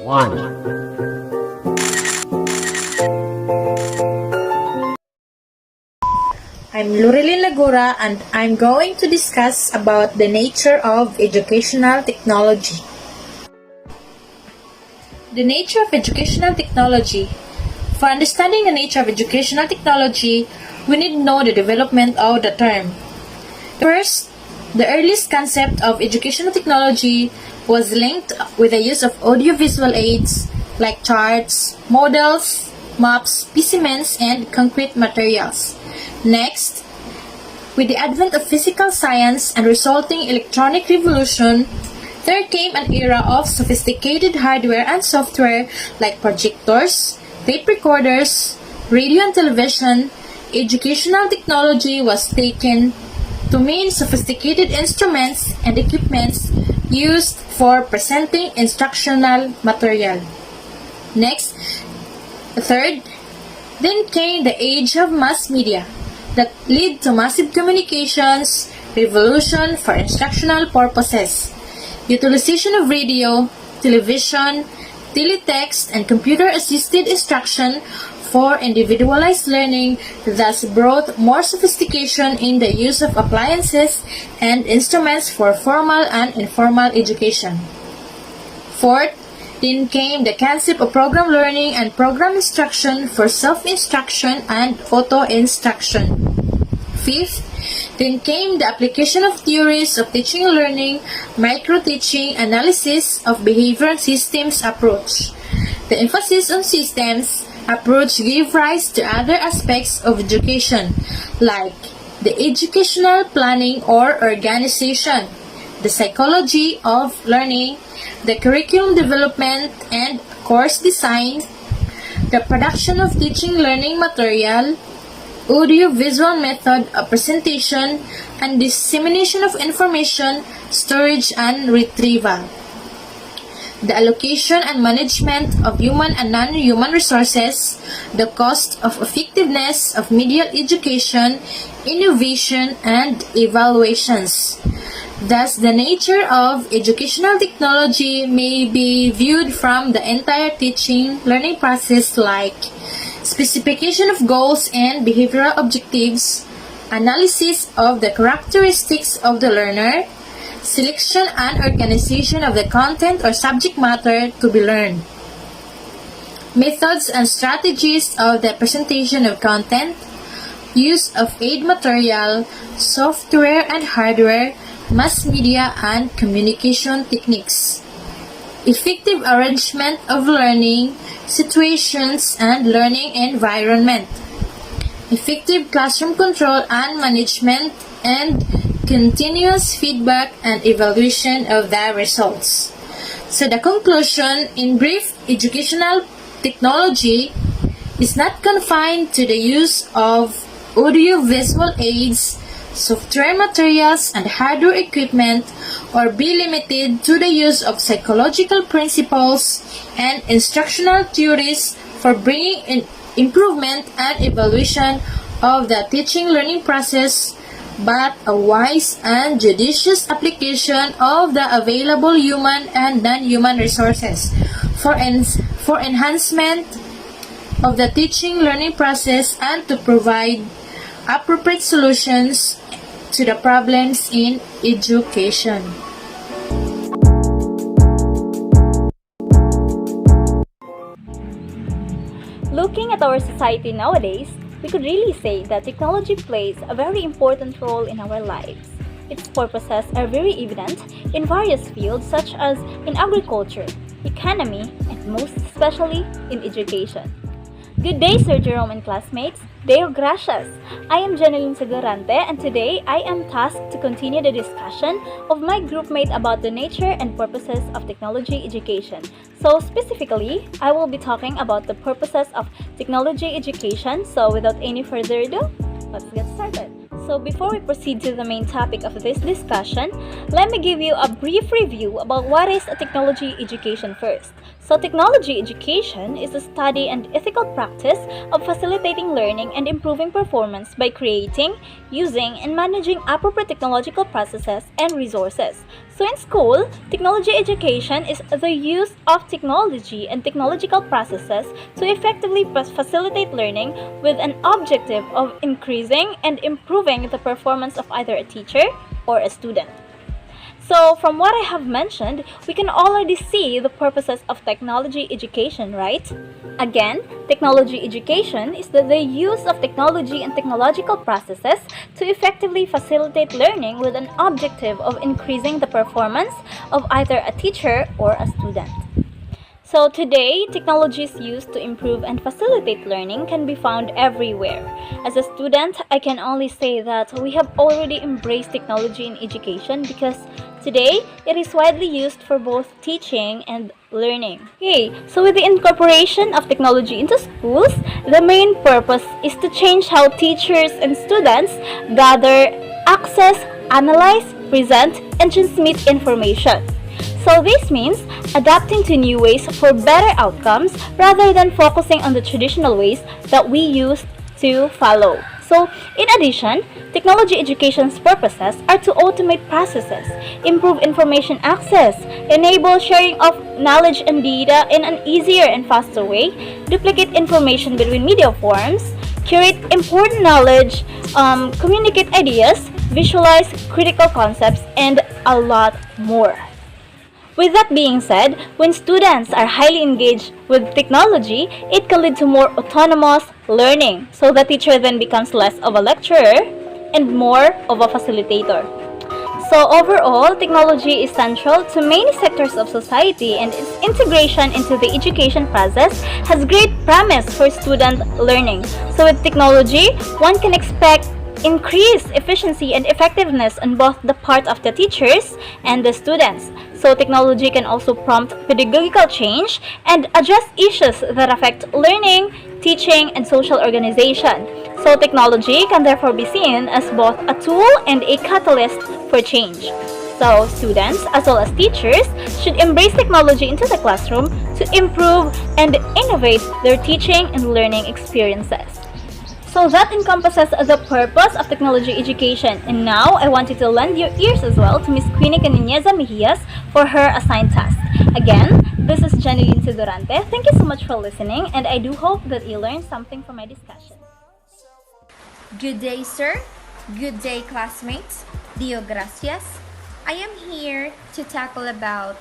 1. I'm Loreline Lagura and I'm going to discuss about the nature of educational technology. The nature of educational technology. For understanding the nature of educational technology, we need to know the development of the term. First, the earliest concept of educational technology was linked with the use of audiovisual aids like charts, models, maps, specimens, and concrete materials. Next, with the advent of physical science and resulting electronic revolution, there came an era of sophisticated hardware and software like projectors, tape recorders, radio and television. Educational technology was taken to mean sophisticated instruments and equipments used for presenting instructional material. Next, third, then came the age of mass media that led to massive communications revolution for instructional purposes. Utilization of radio, television, teletext, and computer-assisted instruction for individualized learning thus brought more sophistication in the use of appliances and instruments for formal and informal education. Fourth, then came the concept of program learning and program instruction for self-instruction and auto-instruction. Fifth, then came the application of theories of teaching and learning, micro-teaching, analysis of behavior and systems approach. The emphasis on systems approach gave rise to other aspects of education, like the educational planning or organization, the psychology of learning, the curriculum development and course design, the production of teaching learning material, audio-visual method of presentation, and dissemination of information, storage and retrieval. The allocation and management of human and non-human resources, the cost of effectiveness of medial education, innovation, and evaluations. Thus, the nature of educational technology may be viewed from the entire teaching learning process like specification of goals and behavioral objectives, analysis of the characteristics of the learner, selection and organization of the content or subject matter to be learned, methods and strategies of the presentation of content, use of aid material, software and hardware, mass media and communication techniques, effective arrangement of learning situations and learning environment, effective classroom control and management, and continuous feedback and evaluation of the results. So the conclusion, in brief, educational technology is not confined to the use of audio-visual aids, software materials, and hardware equipment, or be limited to the use of psychological principles and instructional theories for bringing in improvement and evaluation of the teaching learning process, but a wise and judicious application of the available human and non-human resources for enhancement of the teaching learning process and to provide appropriate solutions to the problems in education. Looking at our society nowadays, we could really say that technology plays a very important role in our lives. Its purposes are very evident in various fields such as in agriculture, economy, and most especially in education. Good day, Sir Jerome and classmates. Deo gracias. I am Janeline Segurante and today I am tasked to continue the discussion of my groupmate about the nature and purposes of technology education. So specifically, I will be talking about the purposes of technology education. So without any further ado, let's get started. So before we proceed to the main topic of this discussion, let me give you a brief review about what is a technology education first. So, technology education is the study and ethical practice of facilitating learning and improving performance by creating, using, and managing appropriate technological processes and resources. So, in school, technology education is the use of technology and technological processes to effectively facilitate learning with an objective of increasing and improving the performance of either a teacher or a student. So, from what I have mentioned, we can already see the purposes of technology education, right? Again, technology education is the use of technology and technological processes to effectively facilitate learning with an objective of increasing the performance of either a teacher or a student. So today, technologies used to improve and facilitate learning can be found everywhere. As a student, I can only say that we have already embraced technology in education because today it is widely used for both teaching and learning. Okay, so with the incorporation of technology into schools, the main purpose is to change how teachers and students gather, access, analyze, present, and transmit information. So this means adapting to new ways for better outcomes rather than focusing on the traditional ways that we used to follow. So, in addition, technology education's purposes are to automate processes, improve information access, enable sharing of knowledge and data in an easier and faster way, duplicate information between media forms, curate important knowledge, communicate ideas, visualize critical concepts, and a lot more. With that being said, when students are highly engaged with technology, it can lead to more autonomous learning. So the teacher then becomes less of a lecturer and more of a facilitator. So overall, technology is central to many sectors of society, and its integration into the education process has great promise for student learning. So with technology, one can expect increased efficiency and effectiveness on both the part of the teachers and the students. So technology can also prompt pedagogical change and address issues that affect learning, teaching, and social organization. So technology can therefore be seen as both a tool and a catalyst for change. So students as well as teachers should embrace technology into the classroom to improve and innovate their teaching and learning experiences. So that encompasses the purpose of technology education. And now, I want you to lend your ears as well to Miss Queenie Caninieza Mejias for her assigned task. Again, this is Janeline Sidorante. Thank you so much for listening, and I do hope that you learned something from my discussion. Good day, sir. Good day, classmates. Dio gracias. I am here to tackle about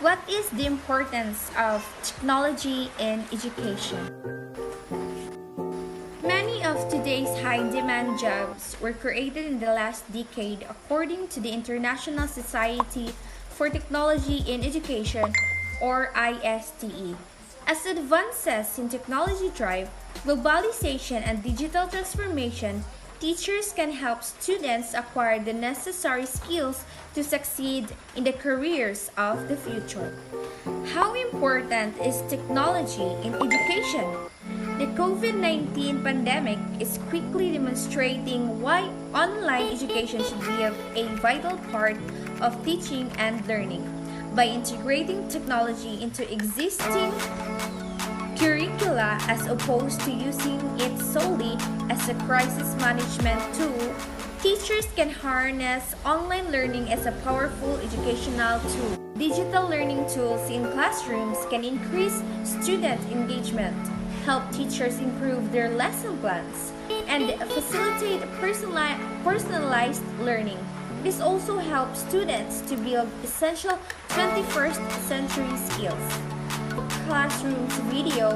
what is the importance of technology in education. Many of today's high-demand jobs were created in the last decade according to the International Society for Technology in Education, or ISTE. As advances in technology drive, globalization and digital transformation, teachers can help students acquire the necessary skills to succeed in the careers of the future. How important is technology in education? The COVID-19 pandemic is quickly demonstrating why online education should be a vital part of teaching and learning. By integrating technology into existing curricula as opposed to using it solely as a crisis management tool, teachers can harness online learning as a powerful educational tool. Digital learning tools in classrooms can increase student engagement, help teachers improve their lesson plans, and facilitate personalized learning. This also helps students to build essential 21st century skills. Classrooms, video,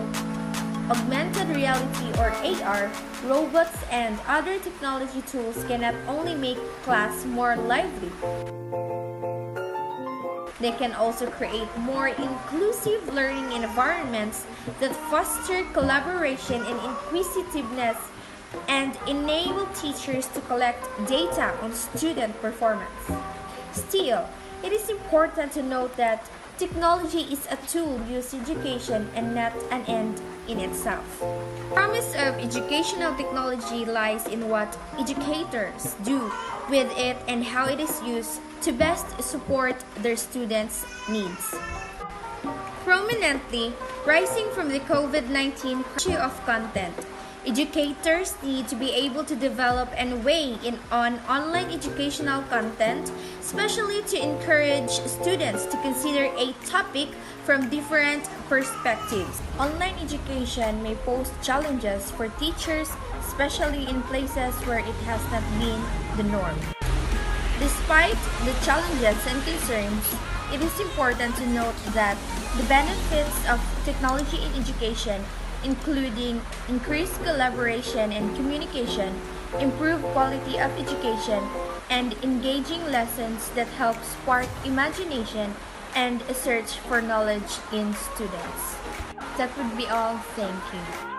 augmented reality or AR, robots, and other technology tools can not only make class more lively, they can also create more inclusive learning environments that foster collaboration and inquisitiveness and enable teachers to collect data on student performance. Still, it is important to note that technology is a tool used in education and not an end in itself. The promise of educational technology lies in what educators do with it and how it is used to best support their students' needs. Prominently rising from the COVID-19 issue of content. Educators need to be able to develop and weigh in on online educational content, especially to encourage students to consider a topic from different perspectives. Online education may pose challenges for teachers, especially in places where it has not been the norm. Despite the challenges and concerns, it is important to note that the benefits of technology in education, including increased collaboration and communication, improved quality of education, and engaging lessons that help spark imagination and a search for knowledge in students. That would be all. Thank you.